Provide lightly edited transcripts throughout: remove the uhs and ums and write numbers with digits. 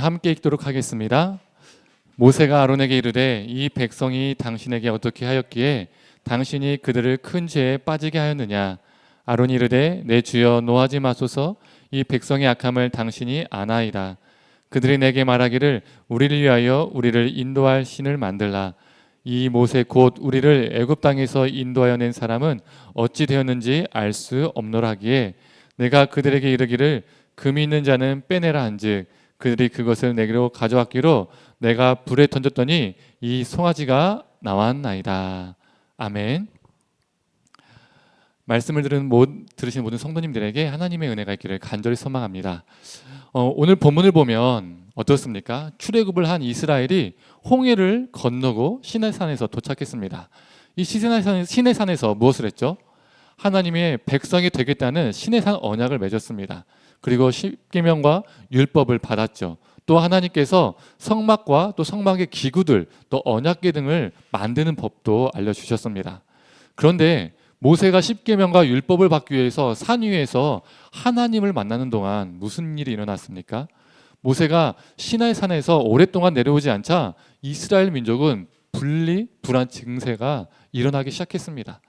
함께 읽도록 하겠습니다. 모세가 아론에게 이르되 이 백성이 당신에게 어떻게 하였기에 당신이 그들을 큰 죄에 빠지게 하였느냐. 아론이 이르되 내 주여 노하지 마소서. 이 백성의 악함을 당신이 아나이다. 그들이 내게 말하기를 우리를 위하여 우리를 인도할 신을 만들라. 이 모세 곧 우리를 애굽 땅에서 인도하여 낸 사람은 어찌 되었는지 알 수 없노라 하기에 내가 그들에게 이르기를 금이 있는 자는 빼내라 한즉 그들이 그것을 내게로 가져왔기로 내가 불에 던졌더니 이 송아지가 나왔나이다. 아멘. 말씀을 들으신 모든 성도님들에게 하나님의 은혜가 있기를 간절히 소망합니다. 오늘 본문을 보면 어떻습니까? 출애굽을 한 이스라엘이 홍해를 건너고 시내산에서 도착했습니다. 이 시내산에서 무엇을 했죠? 하나님의 백성이 되겠다는 시내산 언약을 맺었습니다. 그리고 십계명과 율법을 받았죠. 또 하나님께서 성막과 또 성막의 기구들, 또 언약궤 등을 만드는 법도 알려주셨습니다. 그런데 모세가 십계명과 율법을 받기 위해서 산 위에서 하나님을 만나는 동안 무슨 일이 일어났습니까? 모세가 시나이 산에서 오랫동안 내려오지 않자 이스라엘 민족은 불안 증세가 일어나기 시작했습니다.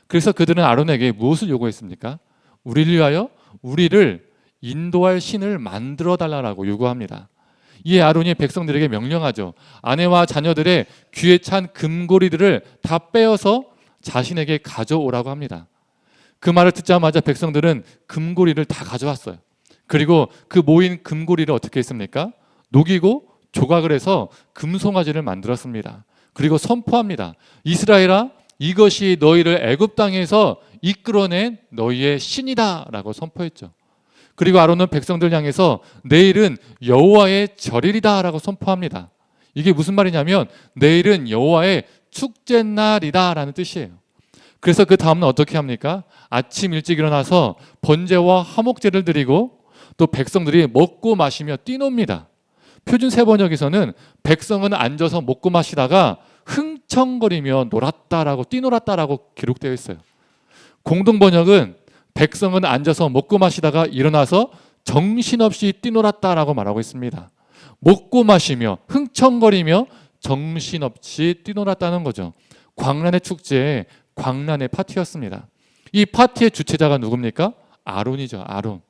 그래서 그들은 아론에게 무엇을 요구했습니까? 우리를 위하여 우리를 인도할 신을 만들어 달라고 요구합니다. 이에 아론이 백성들에게 명령하죠. 아내와 자녀들의 귀에 찬 금고리들을 다 빼어서 자신에게 가져오라고 합니다. 그 말을 듣자마자 백성들은 금고리를 다 가져왔어요. 그리고 그 모인 금고리를 어떻게 했습니까? 녹이고 조각을 해서 금송아지를 만들었습니다. 그리고 선포합니다. 이스라엘아, 이것이 너희를 애굽 땅에서 이끌어낸 너희의 신이다 라고 선포했죠. 그리고 아론은 백성들 향해서 내일은 여호와의 절일이다 라고 선포합니다. 이게 무슨 말이냐면 내일은 여호와의 축제날이다 라는 뜻이에요. 그래서 그 다음은 어떻게 합니까? 아침 일찍 일어나서 번제와 화목제를 드리고 또 백성들이 먹고 마시며 뛰놉니다. 표준 세번역에서는 백성은 앉아서 먹고 마시다가 흥청거리며 놀았다라고 뛰놀았다라고 기록되어 있어요. 공동번역은 백성은 앉아서 먹고 마시다가 일어나서 정신없이 뛰놀았다라고 말하고 있습니다. 먹고 마시며 흥청거리며 정신없이 뛰놀았다는 거죠. 광란의 축제에 광란의 파티였습니다. 이 파티의 주체자가 누굽니까? 아론이죠. 아론.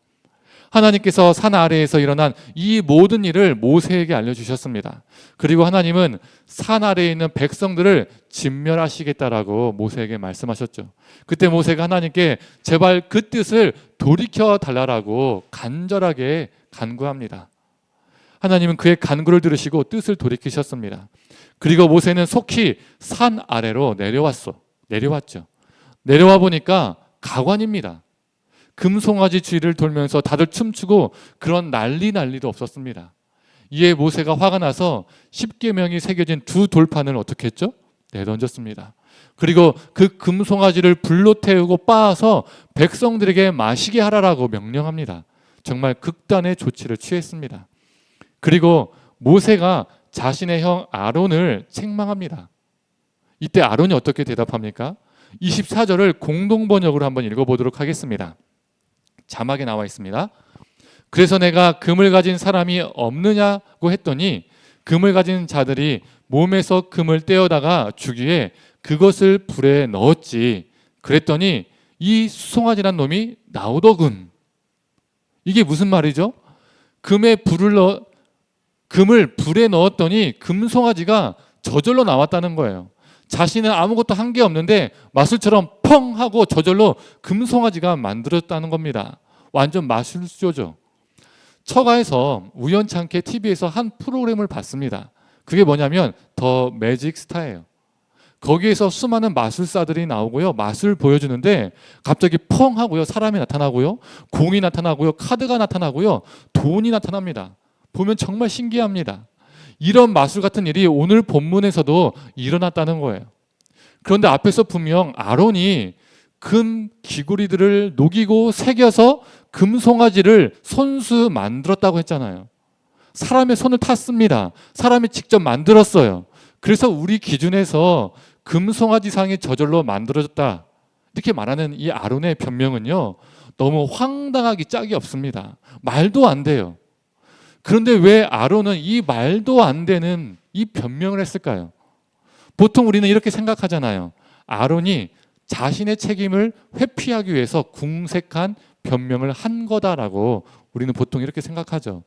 하나님께서 산 아래에서 일어난 이 모든 일을 모세에게 알려주셨습니다. 그리고 하나님은 산 아래에 있는 백성들을 진멸하시겠다라고 모세에게 말씀하셨죠. 그때 모세가 하나님께 제발 그 뜻을 돌이켜 달라라고 간절하게 간구합니다. 하나님은 그의 간구를 들으시고 뜻을 돌이키셨습니다. 그리고 모세는 속히 산 아래로 내려왔죠. 내려와 보니까 가관입니다. 금송아지 주위를 돌면서 다들 춤추고 그런 난리도 없었습니다. 이에 모세가 화가 나서 십계명이 새겨진 두 돌판을 어떻게 했죠? 내던졌습니다. 그리고 그 금송아지를 불로 태우고 빻아서 백성들에게 마시게 하라라고 명령합니다. 정말 극단의 조치를 취했습니다. 그리고 모세가 자신의 형 아론을 책망합니다. 이때 아론이 어떻게 대답합니까? 24절을 공동번역으로 한번 읽어보도록 하겠습니다. 자막에 나와 있습니다. 그래서 내가 금을 가진 사람이 없느냐고 했더니 금을 가진 자들이 몸에서 금을 떼어다가 주기에 그것을 불에 넣었지. 그랬더니 이 수송아지란 놈이 나오더군. 이게 무슨 말이죠? 금을 불에 넣었더니 금송아지가 저절로 나왔다는 거예요. 자신은 아무것도 한 게 없는데 마술처럼 펑 하고 저절로 금송아지가 만들었다는 겁니다. 완전 마술쇼죠. 처가에서 우연찮게 TV에서 한 프로그램을 봤습니다. 그게 뭐냐면 더 매직 스타예요. 거기에서 수많은 마술사들이 나오고요. 맛을 보여주는데 갑자기 펑 하고요. 사람이 나타나고요. 공이 나타나고요. 카드가 나타나고요. 돈이 나타납니다. 보면 정말 신기합니다. 이런 마술 같은 일이 오늘 본문에서도 일어났다는 거예요. 그런데 앞에서 분명 아론이 금 귀고리들을 녹이고 새겨서 금송아지를 손수 만들었다고 했잖아요. 사람의 손을 탔습니다. 사람이 직접 만들었어요. 그래서 우리 기준에서 금송아지상이 저절로 만들어졌다 이렇게 말하는 이 아론의 변명은요, 너무 황당하기 짝이 없습니다. 말도 안 돼요. 그런데 왜 아론은 이 말도 안 되는 이 변명을 했을까요? 보통 우리는 이렇게 생각하잖아요. 아론이 자신의 책임을 회피하기 위해서 궁색한 변명을 한 거다라고 우리는 보통 이렇게 생각하죠.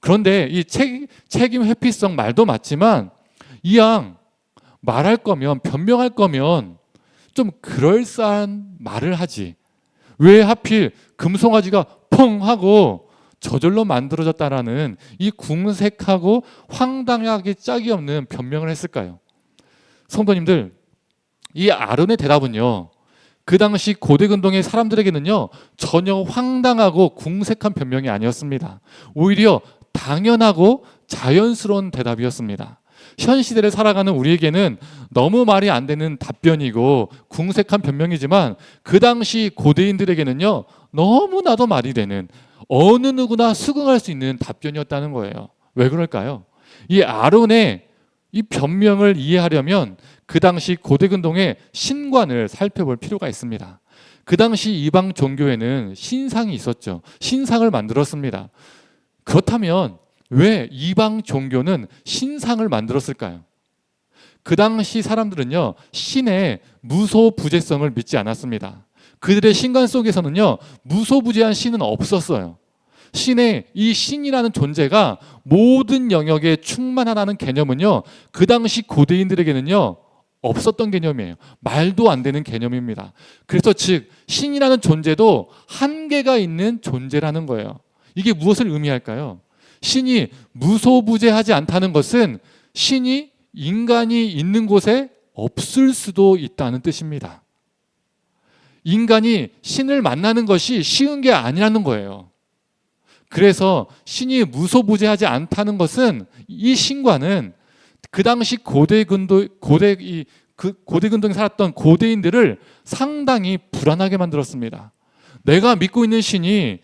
그런데 이 책임 회피성 말도 맞지만 이왕 말할 거면, 변명할 거면 좀 그럴싸한 말을 하지. 왜 하필 금송아지가 펑 하고 저절로 만들어졌다라는 이 궁색하고 황당하게 짝이 없는 변명을 했을까요? 성도님들, 이 아론의 대답은요, 그 당시 고대근동의 사람들에게는요 전혀 황당하고 궁색한 변명이 아니었습니다. 오히려 당연하고 자연스러운 대답이었습니다. 현 시대를 살아가는 우리에게는 너무 말이 안 되는 답변이고 궁색한 변명이지만 그 당시 고대인들에게는요 너무나도 말이 되는, 어느 누구나 수긍할 수 있는 답변이었다는 거예요. 왜 그럴까요? 이 아론의 이 변명을 이해하려면 그 당시 고대근동의 신관을 살펴볼 필요가 있습니다. 그 당시 이방 종교에는 신상이 있었죠. 신상을 만들었습니다. 그렇다면 왜 이방 종교는 신상을 만들었을까요? 그 당시 사람들은요 신의 무소부재성을 믿지 않았습니다. 그들의 신관 속에서는요 무소부재한 신은 없었어요. 신의 이 신이라는 존재가 모든 영역에 충만하다는 개념은요 그 당시 고대인들에게는요 없었던 개념이에요. 말도 안 되는 개념입니다. 그래서 즉 신이라는 존재도 한계가 있는 존재라는 거예요. 이게 무엇을 의미할까요? 신이 무소부재하지 않다는 것은 신이 인간이 있는 곳에 없을 수도 있다는 뜻입니다. 인간이 신을 만나는 것이 쉬운 게 아니라는 거예요. 그래서 신이 무소부재하지 않다는 것은 이 신과는 그 당시 고대근동에 살았던 고대인들을 상당히 불안하게 만들었습니다. 내가 믿고 있는 신이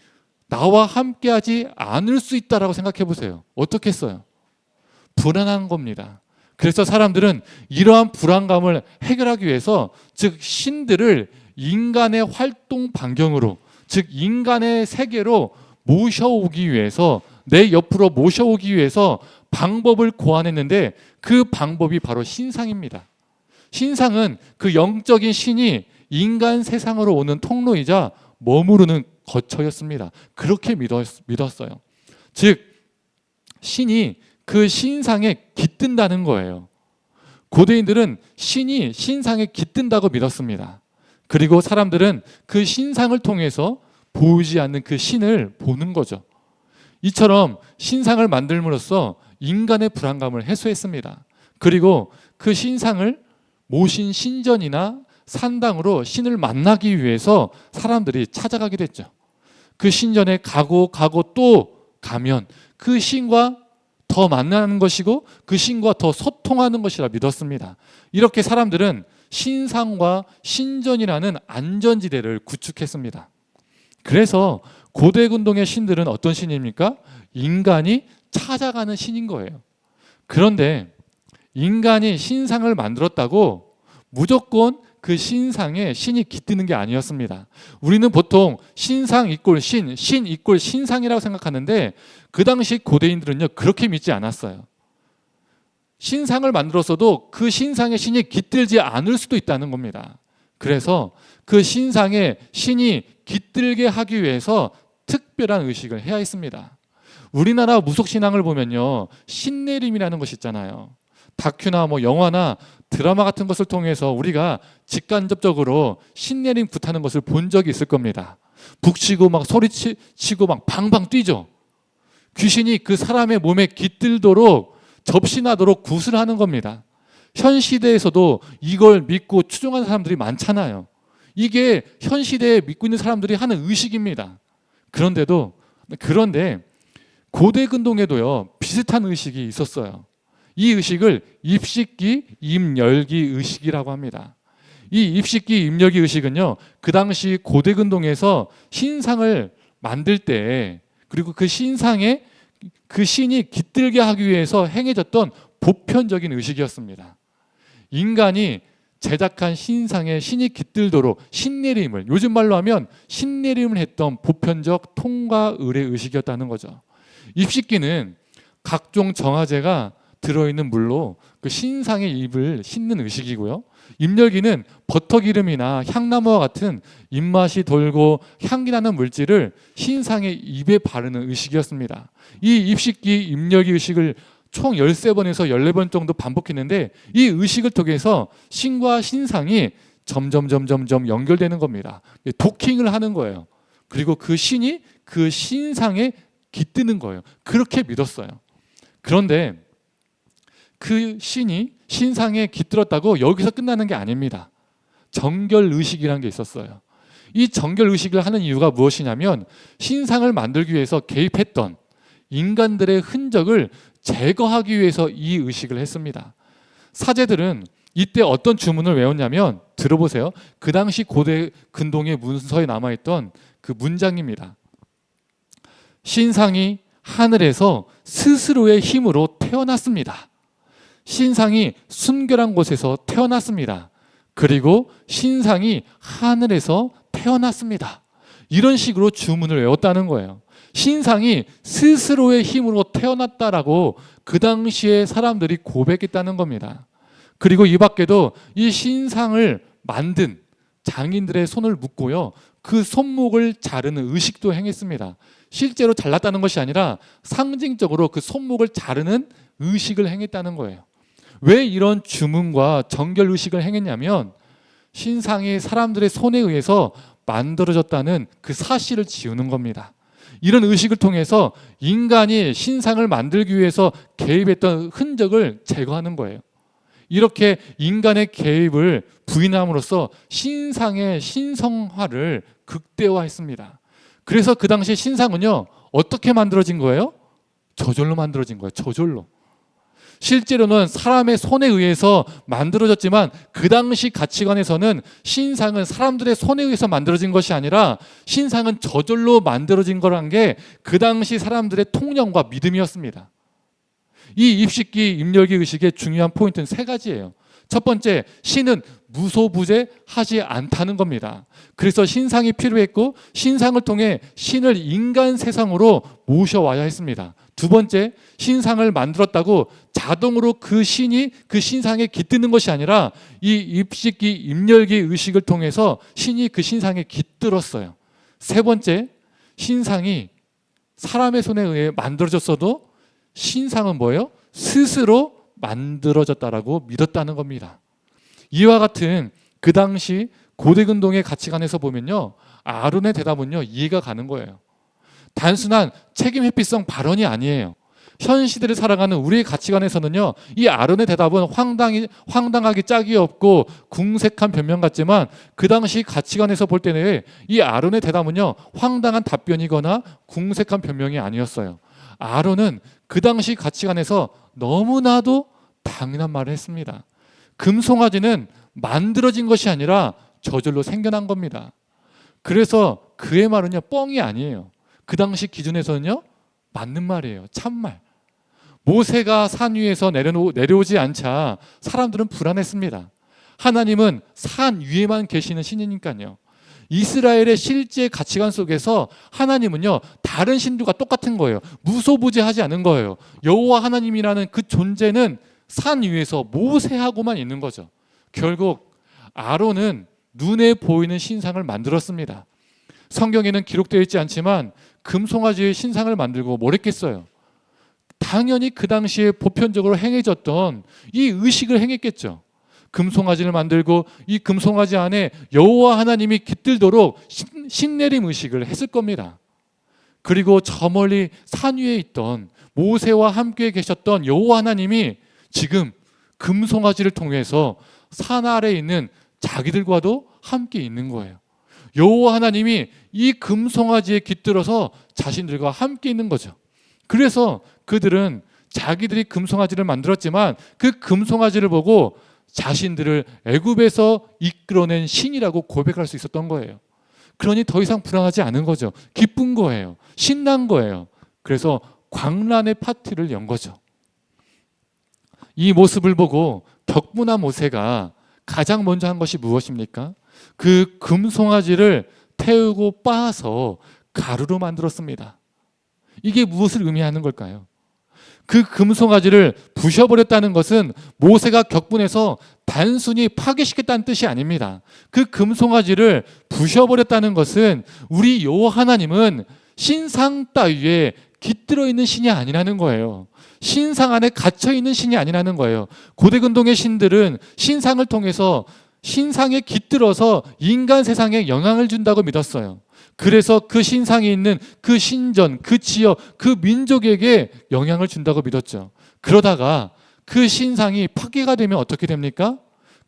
나와 함께하지 않을 수 있다라고 생각해 보세요. 어떻겠어요? 불안한 겁니다. 그래서 사람들은 이러한 불안감을 해결하기 위해서 즉 신들을 인간의 활동 반경으로, 즉 인간의 세계로 모셔오기 위해서, 내 옆으로 모셔오기 위해서 방법을 고안했는데 그 방법이 바로 신상입니다. 신상은 그 영적인 신이 인간 세상으로 오는 통로이자 머무르는 거처였습니다. 그렇게 믿었어요. 즉 신이 그 신상에 깃든다는 거예요. 고대인들은 신이 신상에 깃든다고 믿었습니다. 그리고 사람들은 그 신상을 통해서 보이지 않는 그 신을 보는 거죠. 이처럼 신상을 만들므로써 인간의 불안감을 해소했습니다. 그리고 그 신상을 모신 신전이나 산당으로 신을 만나기 위해서 사람들이 찾아가게 됐죠. 그 신전에 가고 또 가면 그 신과 더 만나는 것이고 그 신과 더 소통하는 것이라 믿었습니다. 이렇게 사람들은 신상과 신전이라는 안전지대를 구축했습니다. 그래서 고대근동의 신들은 어떤 신입니까? 인간이 찾아가는 신인 거예요. 그런데 인간이 신상을 만들었다고 무조건 그 신상에 신이 깃드는 게 아니었습니다. 우리는 보통 신상 이꼴 신, 신 이꼴 신상이라고 생각하는데 그 당시 고대인들은요 그렇게 믿지 않았어요. 신상을 만들었어도 그 신상에 신이 깃들지 않을 수도 있다는 겁니다. 그래서 그 신상에 신이 깃들게 하기 위해서 특별한 의식을 해야 했습니다. 우리나라 무속신앙을 보면요 신내림이라는 것이 있잖아요. 다큐나 영화나 드라마 같은 것을 통해서 우리가 직간접적으로 신내림 굿하는 것을 본 적이 있을 겁니다. 북치고 소리치고 방방 뛰죠. 귀신이 그 사람의 몸에 깃들도록 접신하도록 굿을 하는 겁니다. 현 시대에서도 이걸 믿고 추종하는 사람들이 많잖아요. 이게 현 시대에 믿고 있는 사람들이 하는 의식입니다. 그런데 고대근동에도요 비슷한 의식이 있었어요. 이 의식을 입식기, 임열기 의식이라고 합니다. 이 입식기, 임열기 의식은요 그 당시 고대근동에서 신상을 만들 때, 그리고 그 신상에 그 신이 깃들게 하기 위해서 행해졌던 보편적인 의식이었습니다. 인간이 제작한 신상에 신이 깃들도록 신내림을, 요즘 말로 하면 신내림을 했던 보편적 통과 의례 의식이었다는 거죠. 입식기는 각종 정화제가 들어있는 물로 그 신상의 입을 씻는 의식이고요. 입열기는 버터기름이나 향나무와 같은 입맛이 돌고 향기 나는 물질을 신상의 입에 바르는 의식이었습니다. 이 입식기, 입열기 의식을 총 13번에서 14번 정도 반복했는데 이 의식을 통해서 신과 신상이 점점 연결되는 겁니다. 도킹을 하는 거예요. 그리고 그 신이 그 신상에 깃드는 거예요. 그렇게 믿었어요. 그런데 그 신이 신상에 깃들었다고 여기서 끝나는 게 아닙니다. 정결의식이라는 게 있었어요. 이 정결의식을 하는 이유가 무엇이냐면 신상을 만들기 위해서 개입했던 인간들의 흔적을 제거하기 위해서 이 의식을 했습니다. 사제들은 이때 어떤 주문을 외웠냐면 들어보세요. 그 당시 고대 근동의 문서에 남아있던 그 문장입니다. 신상이 하늘에서 스스로의 힘으로 태어났습니다. 신상이 순결한 곳에서 태어났습니다. 그리고 신상이 하늘에서 태어났습니다. 이런 식으로 주문을 외웠다는 거예요. 신상이 스스로의 힘으로 태어났다라고 그 당시에 사람들이 고백했다는 겁니다. 그리고 이 밖에도 이 신상을 만든 장인들의 손을 묶고요, 그 손목을 자르는 의식도 행했습니다. 실제로 잘랐다는 것이 아니라 상징적으로 그 손목을 자르는 의식을 행했다는 거예요. 왜 이런 주문과 정결 의식을 행했냐면 신상이 사람들의 손에 의해서 만들어졌다는 그 사실을 지우는 겁니다. 이런 의식을 통해서 인간이 신상을 만들기 위해서 개입했던 흔적을 제거하는 거예요. 이렇게 인간의 개입을 부인함으로써 신상의 신성화를 극대화했습니다. 그래서 그 당시 신상은요, 어떻게 만들어진 거예요? 저절로 만들어진 거예요. 저절로. 실제로는 사람의 손에 의해서 만들어졌지만 그 당시 가치관에서는 신상은 사람들의 손에 의해서 만들어진 것이 아니라 신상은 저절로 만들어진 거란 게 그 당시 사람들의 통념과 믿음이었습니다. 이 입식기, 입열기 의식의 중요한 포인트는 3가지예요. 첫 번째, 신은 무소부재하지 않다는 겁니다. 그래서 신상이 필요했고 신상을 통해 신을 인간 세상으로 모셔와야 했습니다. 두 번째, 신상을 만들었다고 자동으로 그 신이 그 신상에 깃드는 것이 아니라 이 입식기, 입열기 의식을 통해서 신이 그 신상에 깃들었어요. 세 번째, 신상이 사람의 손에 의해 만들어졌어도 신상은 뭐예요? 스스로 만들어졌다라고 믿었다는 겁니다. 이와 같은 그 당시 고대 근동의 가치관에서 보면요, 아론의 대답은요, 이해가 가는 거예요. 단순한 책임 회피성 발언이 아니에요. 현 시대를 살아가는 우리의 가치관에서는요, 이 아론의 대답은 황당하기 짝이 없고 궁색한 변명 같지만 그 당시 가치관에서 볼 때는 이 아론의 대답은요, 황당한 답변이거나 궁색한 변명이 아니었어요. 아론은 그 당시 가치관에서 너무나도 당연한 말을 했습니다. 금송아지는 만들어진 것이 아니라 저절로 생겨난 겁니다. 그래서 그의 말은요, 뻥이 아니에요. 그 당시 기준에서는요, 맞는 말이에요. 참말. 모세가 산 위에서 내려오지 않자 사람들은 불안했습니다. 하나님은 산 위에만 계시는 신이니까요. 이스라엘의 실제 가치관 속에서 하나님은요, 다른 신들과 똑같은 거예요. 무소부재하지 않은 거예요. 여호와 하나님이라는 그 존재는 산 위에서 모세하고만 있는 거죠. 결국 아론은 눈에 보이는 신상을 만들었습니다. 성경에는 기록되어 있지 않지만 금송아지의 신상을 만들고 뭘 했겠어요? 당연히 그 당시에 보편적으로 행해졌던 이 의식을 행했겠죠. 금송아지를 만들고 이 금송아지 안에 여호와 하나님이 깃들도록 신내림 의식을 했을 겁니다. 그리고 저 멀리 산 위에 있던 모세와 함께 계셨던 여호와 하나님이 지금 금송아지를 통해서 산 아래에 있는 자기들과도 함께 있는 거예요. 여호와 하나님이 이 금송아지에 깃들어서 자신들과 함께 있는 거죠. 그래서 그들은 자기들이 금송아지를 만들었지만 그 금송아지를 보고 자신들을 애굽에서 이끌어낸 신이라고 고백할 수 있었던 거예요. 그러니 더 이상 불안하지 않은 거죠. 기쁜 거예요. 신난 거예요. 그래서 광란의 파티를 연 거죠. 이 모습을 보고 격분한 모세가 가장 먼저 한 것이 무엇입니까? 그 금송아지를 태우고 빻아서 가루로 만들었습니다. 이게 무엇을 의미하는 걸까요? 그 금송아지를 부셔버렸다는 것은 모세가 격분해서 단순히 파괴시켰다는 뜻이 아닙니다. 그 금송아지를 부셔버렸다는 것은 우리 여호와 하나님은 신상 따위에 깃들어 있는 신이 아니라는 거예요. 신상 안에 갇혀 있는 신이 아니라는 거예요. 고대 근동의 신들은 신상을 통해서 신상에 깃들어서 인간 세상에 영향을 준다고 믿었어요. 그래서 그 신상에 있는 그 신전, 그 지역, 그 민족에게 영향을 준다고 믿었죠. 그러다가 그 신상이 파괴가 되면 어떻게 됩니까?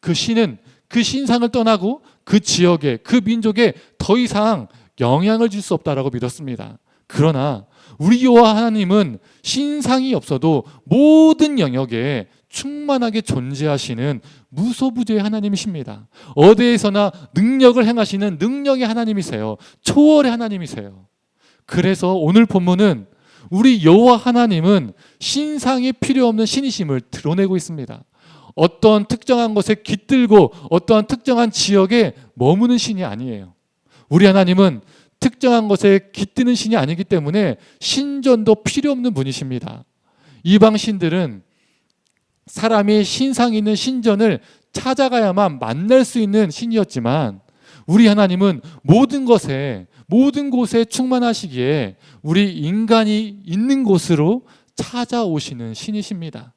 그 신은 그 신상을 떠나고 그 지역에, 그 민족에 더 이상 영향을 줄 수 없다라고 믿었습니다. 그러나 우리 여호와 하나님은 신상이 없어도 모든 영역에 충만하게 존재하시는 무소부재의 하나님이십니다. 어디에서나 능력을 행하시는 능력의 하나님이세요. 초월의 하나님이세요. 그래서 오늘 본문은 우리 여호와 하나님은 신상이 필요 없는 신이심을 드러내고 있습니다. 어떤 특정한 것에 깃들고 어떠한 특정한 지역에 머무는 신이 아니에요. 우리 하나님은 특정한 것에 깃드는 신이 아니기 때문에 신전도 필요 없는 분이십니다. 이방 신들은 사람이 신상 있는 신전을 찾아가야만 만날 수 있는 신이었지만 우리 하나님은 모든 곳에 충만하시기에 우리 인간이 있는 곳으로 찾아오시는 신이십니다.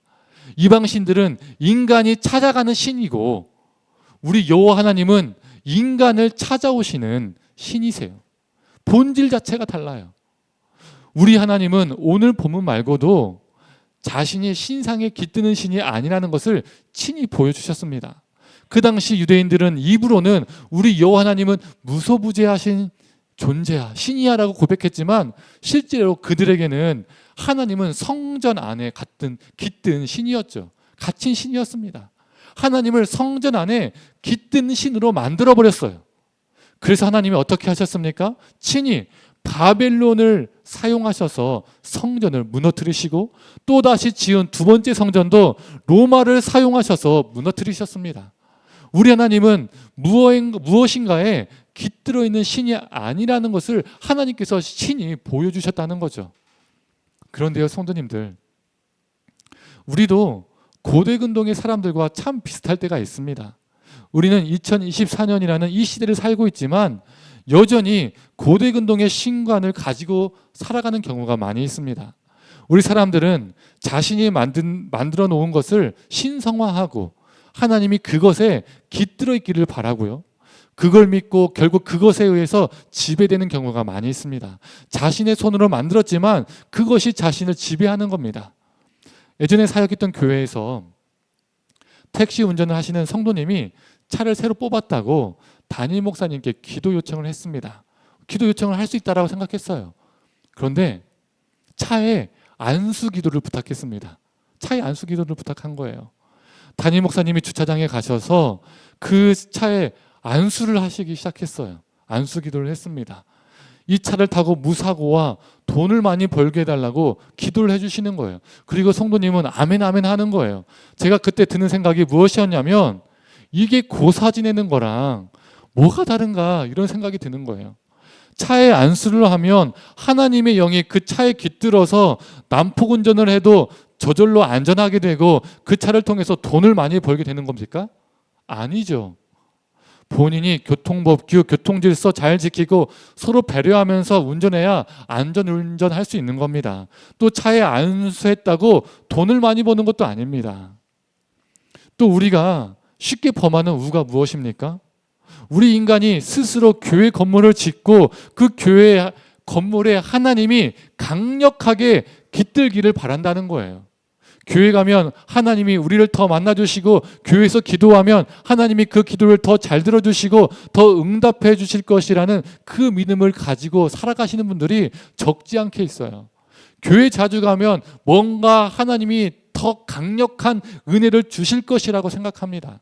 이방 신들은 인간이 찾아가는 신이고 우리 여호와 하나님은 인간을 찾아오시는 신이세요. 본질 자체가 달라요. 우리 하나님은 오늘 본문 말고도 자신이 신상에 깃드는 신이 아니라는 것을 친히 보여주셨습니다. 그 당시 유대인들은 입으로는 우리 여호와 하나님은 무소부재하신 존재야, 신이야라고 고백했지만 실제로 그들에게는 하나님은 성전 안에 깃든 신이었죠. 갇힌 신이었습니다. 하나님을 성전 안에 깃든 신으로 만들어버렸어요. 그래서 하나님이 어떻게 하셨습니까? 친히 바벨론을 사용하셔서 성전을 무너뜨리시고 또다시 지은 두 번째 성전도 로마를 사용하셔서 무너뜨리셨습니다. 우리 하나님은 무엇인가에 깃들어 있는 신이 아니라는 것을 하나님께서 친히 보여주셨다는 거죠. 그런데요, 성도님들, 우리도 고대 근동의 사람들과 참 비슷할 때가 있습니다. 우리는 2024년이라는 이 시대를 살고 있지만 여전히 고대 근동의 신관을 가지고 살아가는 경우가 많이 있습니다. 우리 사람들은 자신이 만들어 놓은 것을 신성화하고 하나님이 그것에 깃들어 있기를 바라고요. 그걸 믿고 결국 그것에 의해서 지배되는 경우가 많이 있습니다. 자신의 손으로 만들었지만 그것이 자신을 지배하는 겁니다. 예전에 사역했던 교회에서 택시 운전을 하시는 성도님이 차를 새로 뽑았다고 담임 목사님께 기도 요청을 했습니다. 기도 요청을 할 수 있다라고 생각했어요. 그런데 차에 안수 기도를 부탁했습니다. 차에 안수 기도를 부탁한 거예요. 담임 목사님이 주차장에 가셔서 그 차에 안수를 하시기 시작했어요. 안수 기도를 했습니다. 이 차를 타고 무사고와 돈을 많이 벌게 해달라고 기도를 해주시는 거예요. 그리고 성도님은 아멘 아멘 하는 거예요. 제가 그때 드는 생각이 무엇이었냐면 이게 고사 지내는 거랑 뭐가 다른가 이런 생각이 드는 거예요. 차에 안수를 하면 하나님의 영이 그 차에 깃들어서 난폭 운전을 해도 저절로 안전하게 되고 그 차를 통해서 돈을 많이 벌게 되는 겁니까? 아니죠. 본인이 교통법, 교통질서 잘 지키고 서로 배려하면서 운전해야 안전운전할 수 있는 겁니다. 또 차에 안수했다고 돈을 많이 버는 것도 아닙니다. 또 우리가 쉽게 범하는 우가 무엇입니까? 우리 인간이 스스로 교회 건물을 짓고 그 교회 건물에 하나님이 강력하게 깃들기를 바란다는 거예요. 교회 가면 하나님이 우리를 더 만나주시고 교회에서 기도하면 하나님이 그 기도를 더 잘 들어주시고 더 응답해 주실 것이라는 그 믿음을 가지고 살아가시는 분들이 적지 않게 있어요. 교회 자주 가면 뭔가 하나님이 더 강력한 은혜를 주실 것이라고 생각합니다.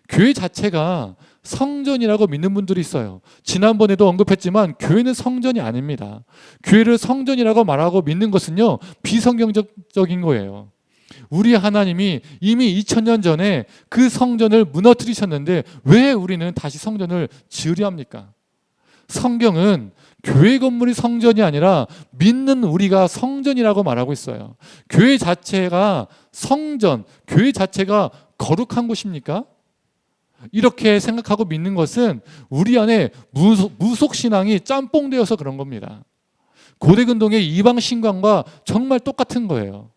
교회 자체가 성전이라고 믿는 분들이 있어요. 지난번에도 언급했지만 교회는 성전이 아닙니다. 교회를 성전이라고 말하고 믿는 것은요, 비성경적인 거예요. 우리 하나님이 이미 2000년 전에 그 성전을 무너뜨리셨는데 왜 우리는 다시 성전을 지으려 합니까? 성경은 교회 건물이 성전이 아니라 믿는 우리가 성전이라고 말하고 있어요. 교회 자체가 성전, 교회 자체가 거룩한 곳입니까? 이렇게 생각하고 믿는 것은 우리 안에 무속신앙이 짬뽕되어서 그런 겁니다. 고대 근동의 이방 신앙과 정말 똑같은 거예요.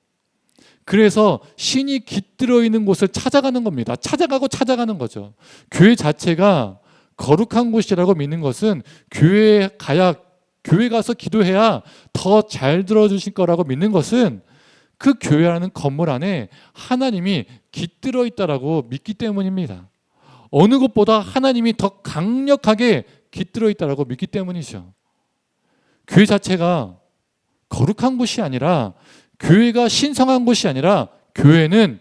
그래서 신이 깃들어 있는 곳을 찾아가는 겁니다. 찾아가는 거죠. 교회 자체가 거룩한 곳이라고 믿는 것은 교회 가서 기도해야 더 잘 들어주실 거라고 믿는 것은 그 교회라는 건물 안에 하나님이 깃들어 있다라고 믿기 때문입니다. 어느 곳보다 하나님이 더 강력하게 깃들어 있다라고 믿기 때문이죠. 교회 자체가 거룩한 곳이 아니라, 교회가 신성한 곳이 아니라, 교회는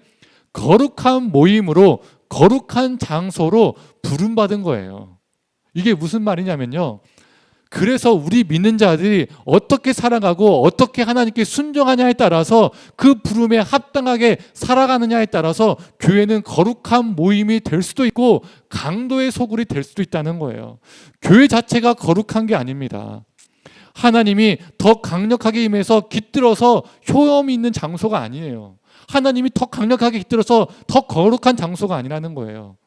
거룩한 모임으로, 거룩한 장소로 부름받은 거예요. 이게 무슨 말이냐면요, 그래서 우리 믿는 자들이 어떻게 살아가고 어떻게 하나님께 순종하냐에 따라서, 그 부름에 합당하게 살아가느냐에 따라서 교회는 거룩한 모임이 될 수도 있고 강도의 소굴이 될 수도 있다는 거예요. 교회 자체가 거룩한 게 아닙니다. 하나님이 더 강력하게 임해서 깃들어서 효험이 있는 장소가 아니에요. 하나님이 더 강력하게 깃들어서 더 거룩한 장소가 아니라는 거예요.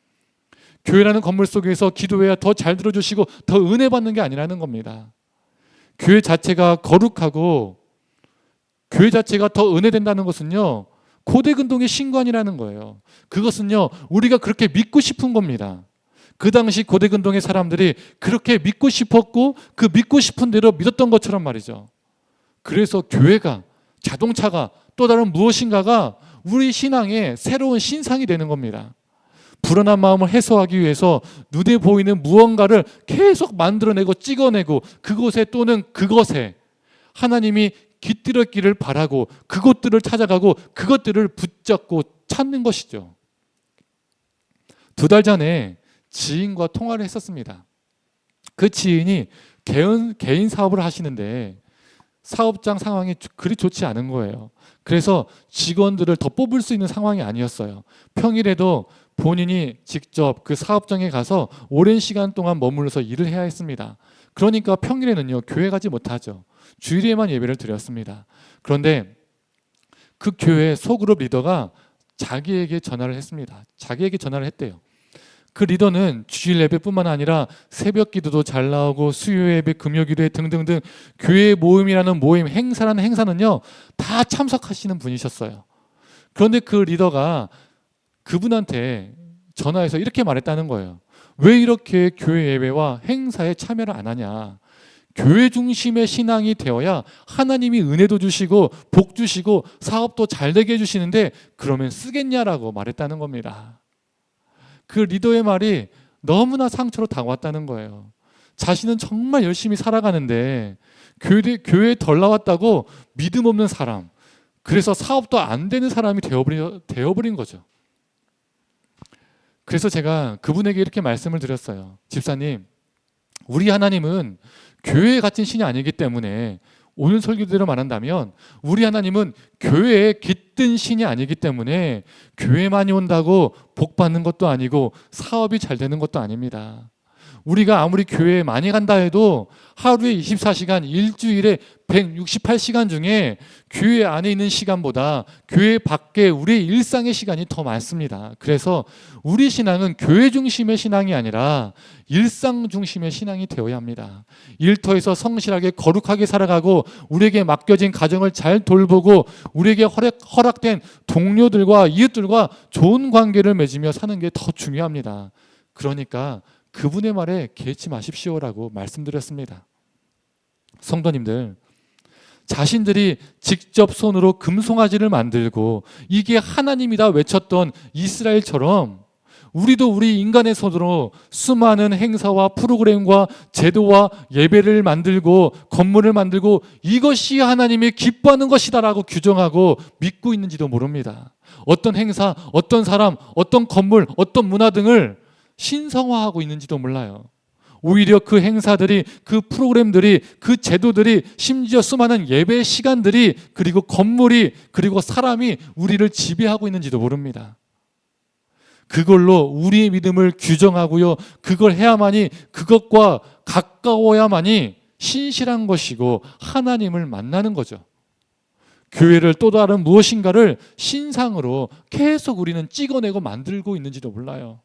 교회라는 건물 속에서 기도해야 더 잘 들어주시고 더 은혜 받는 게 아니라는 겁니다. 교회 자체가 거룩하고 교회 자체가 더 은혜된다는 것은요, 고대 근동의 신관이라는 거예요. 그것은요, 우리가 그렇게 믿고 싶은 겁니다. 그 당시 고대 근동의 사람들이 그렇게 믿고 싶었고 그 믿고 싶은 대로 믿었던 것처럼 말이죠. 그래서 교회가, 자동차가, 또 다른 무엇인가가 우리 신앙의 새로운 신상이 되는 겁니다. 불안한 마음을 해소하기 위해서 눈에 보이는 무언가를 계속 만들어내고 찍어내고, 그곳에 또는 그것에 하나님이 깃들었기를 바라고 그것들을 찾아가고 그것들을 붙잡고 찾는 것이죠. 2달 전에 지인과 통화를 했었습니다. 그 지인이 개인 사업을 하시는데 사업장 상황이 그리 좋지 않은 거예요. 그래서 직원들을 더 뽑을 수 있는 상황이 아니었어요. 평일에도 본인이 직접 그 사업장에 가서 오랜 시간 동안 머물러서 일을 해야 했습니다. 그러니까 평일에는요, 교회 가지 못하죠. 주일에만 예배를 드렸습니다. 그런데 그 교회 소그룹 리더가 자기에게 전화를 했습니다. 자기에게 전화를 했대요. 그 리더는 주일 예배뿐만 아니라 새벽 기도도 잘 나오고 수요 예배, 금요 기도회 등등등 교회 모임이라는 모임, 행사라는 행사는요 다 참석하시는 분이셨어요. 그런데 그 리더가 그분한테 전화해서 이렇게 말했다는 거예요. 왜 이렇게 교회 예배와 행사에 참여를 안 하냐? 교회 중심의 신앙이 되어야 하나님이 은혜도 주시고 복 주시고 사업도 잘 되게 해주시는데 그러면 쓰겠냐라고 말했다는 겁니다. 그 리더의 말이 너무나 상처로 다가왔다는 거예요. 자신은 정말 열심히 살아가는데 교회에 덜 나왔다고 믿음 없는 사람, 그래서 사업도 안 되는 사람이 되어버린 거죠. 그래서 제가 그분에게 이렇게 말씀을 드렸어요. 집사님, 우리 하나님은 교회에 갇힌 신이 아니기 때문에, 오늘 설교대로 말한다면 우리 하나님은 교회에 깃든 신이 아니기 때문에 교회 많이 온다고 복 받는 것도 아니고 사업이 잘 되는 것도 아닙니다. 우리가 아무리 교회에 많이 간다 해도 하루에 24시간, 일주일에 168시간 중에 교회 안에 있는 시간보다 교회 밖에 우리의 일상의 시간이 더 많습니다. 그래서 우리 신앙은 교회 중심의 신앙이 아니라 일상 중심의 신앙이 되어야 합니다. 일터에서 성실하게 거룩하게 살아가고 우리에게 맡겨진 가정을 잘 돌보고 우리에게 허락된 동료들과 이웃들과 좋은 관계를 맺으며 사는 게 더 중요합니다. 그러니까 그분의 말에 개의치 마십시오라고 말씀드렸습니다. 성도님들, 자신들이 직접 손으로 금송아지를 만들고 이게 하나님이다 외쳤던 이스라엘처럼 우리도 우리 인간의 손으로 수많은 행사와 프로그램과 제도와 예배를 만들고 건물을 만들고 이것이 하나님이 기뻐하는 것이다라고 규정하고 믿고 있는지도 모릅니다. 어떤 행사, 어떤 사람, 어떤 건물, 어떤 문화 등을 신성화하고 있는지도 몰라요. 오히려 그 행사들이, 그 프로그램들이, 그 제도들이, 심지어 수많은 예배 시간들이, 그리고 건물이, 그리고 사람이 우리를 지배하고 있는지도 모릅니다. 그걸로 우리의 믿음을 규정하고요, 그걸 해야만이, 그것과 가까워야만이 신실한 것이고 하나님을 만나는 거죠. 교회를 또 다른 무엇인가를 신상으로 계속 우리는 찍어내고 만들고 있는지도 몰라요.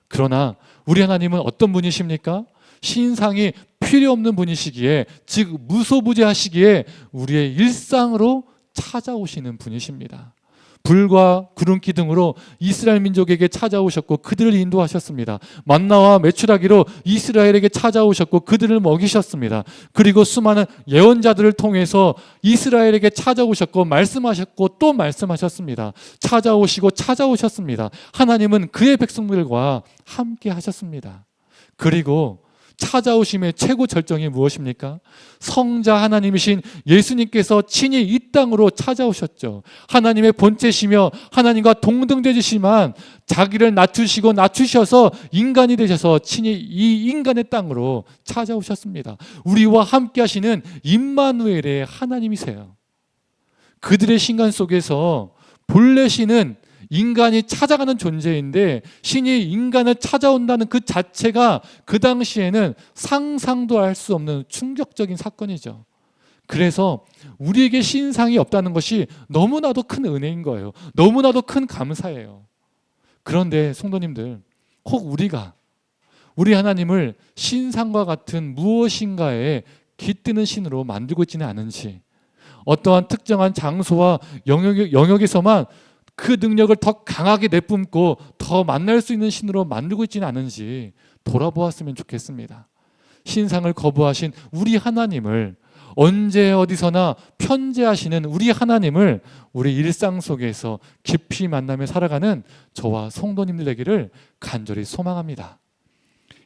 그러나 우리 하나님은 어떤 분이십니까? 신상이 필요 없는 분이시기에, 즉 무소부재하시기에 우리의 일상으로 찾아오시는 분이십니다. 불과 구름 기둥으로 이스라엘 민족에게 찾아오셨고 그들을 인도하셨습니다. 만나와 메추라기로 이스라엘에게 찾아오셨고 그들을 먹이셨습니다. 그리고 수많은 예언자들을 통해서 이스라엘에게 찾아오셨고 말씀하셨고 또 말씀하셨습니다. 찾아오시고 찾아오셨습니다. 하나님은 그의 백성들과 함께 하셨습니다. 그리고 찾아오심의 최고 절정이 무엇입니까? 성자 하나님이신 예수님께서 친히 이 땅으로 찾아오셨죠. 하나님의 본체시며 하나님과 동등되시지만 자기를 낮추셔서 인간이 되셔서 친히 이 인간의 땅으로 찾아오셨습니다. 우리와 함께 하시는 임마누엘의 하나님이세요. 그들의 신간 속에서 본래 신은 인간이 찾아가는 존재인데 신이 인간을 찾아온다는 그 자체가 그 당시에는 상상도 할 수 없는 충격적인 사건이죠. 그래서 우리에게 신상이 없다는 것이 너무나도 큰 은혜인 거예요. 너무나도 큰 감사예요. 그런데 성도님들, 혹 우리 하나님을 신상과 같은 무엇인가에 깃드는 신으로 만들고 있지는 않은지, 어떠한 특정한 장소와 영역에서만 그 능력을 더 강하게 내뿜고 더 만날 수 있는 신으로 만들고 있지는 않은지 돌아보았으면 좋겠습니다. 신상을 거부하신 우리 하나님을, 언제 어디서나 편재하시는 우리 하나님을 우리 일상 속에서 깊이 만나며 살아가는 저와 성도님들 되기를 간절히 소망합니다.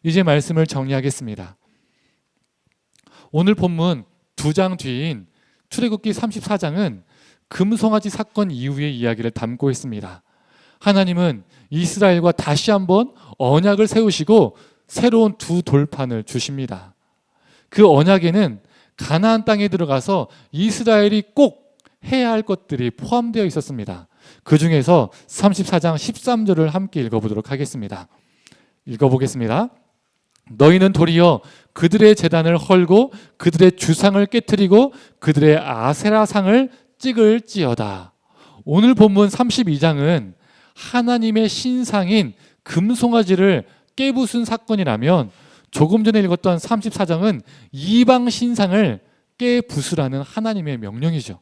이제 말씀을 정리하겠습니다. 오늘 본문 2장 뒤인 출애굽기 34장은 금송아지 사건 이후의 이야기를 담고 있습니다. 하나님은 이스라엘과 다시 한번 언약을 세우시고 새로운 두 돌판을 주십니다. 그 언약에는 가나안 땅에 들어가서 이스라엘이 꼭 해야 할 것들이 포함되어 있었습니다. 그 중에서 34장 13절을 함께 읽어보도록 하겠습니다. 읽어보겠습니다. 너희는 도리어 그들의 제단을 헐고 그들의 주상을 깨트리고 그들의 아세라상을 찍을지어다. 오늘 본문 32장은 하나님의 신상인 금송아지를 깨부순 사건이라면, 조금 전에 읽었던 34장은 이방 신상을 깨부수라는 하나님의 명령이죠.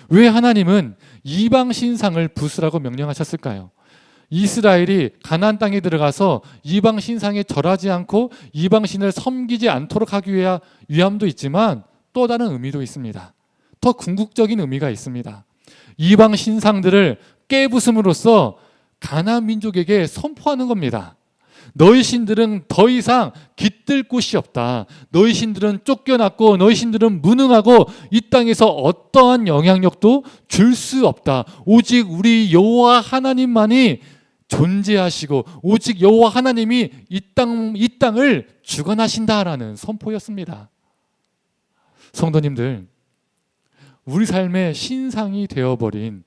왜 하나님은 이방 신상을 부수라고 명령하셨을까요? 이스라엘이 가나안 땅에 들어가서 이방 신상에 절하지 않고 이방 신을 섬기지 않도록 하기 위함도 있지만 또 다른 의미도 있습니다. 더 궁극적인 의미가 있습니다. 이방 신상들을 깨부숨으로써 가나안 민족에게 선포하는 겁니다. 너희 신들은 더 이상 깃들 곳이 없다. 너희 신들은 쫓겨났고 너희 신들은 무능하고 이 땅에서 어떠한 영향력도 줄 수 없다. 오직 우리 여호와 하나님만이 존재하시고 오직 여호와 하나님이 이 땅을 주관하신다라는 선포였습니다. 성도님들, 우리 삶의 신상이 되어버린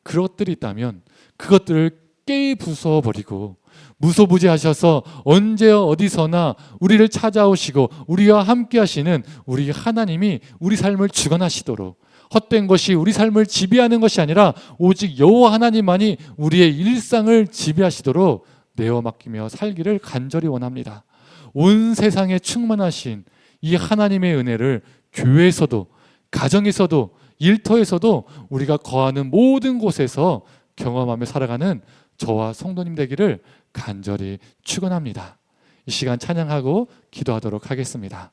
그것들이 있다면 그것들을 깨부숴버리고 무소부재하셔서 언제 어디서나 우리를 찾아오시고 우리와 함께 하시는 우리 하나님이 우리 삶을 주관하시도록, 헛된 것이 우리 삶을 지배하는 것이 아니라 오직 여호와 하나님만이 우리의 일상을 지배하시도록 내어 맡기며 살기를 간절히 원합니다. 온 세상에 충만하신 이 하나님의 은혜를 교회에서도 가정에서도 일터에서도 우리가 거하는 모든 곳에서 경험하며 살아가는 저와 성도님 되기를 간절히 축원합니다. 이 시간 찬양하고 기도하도록 하겠습니다.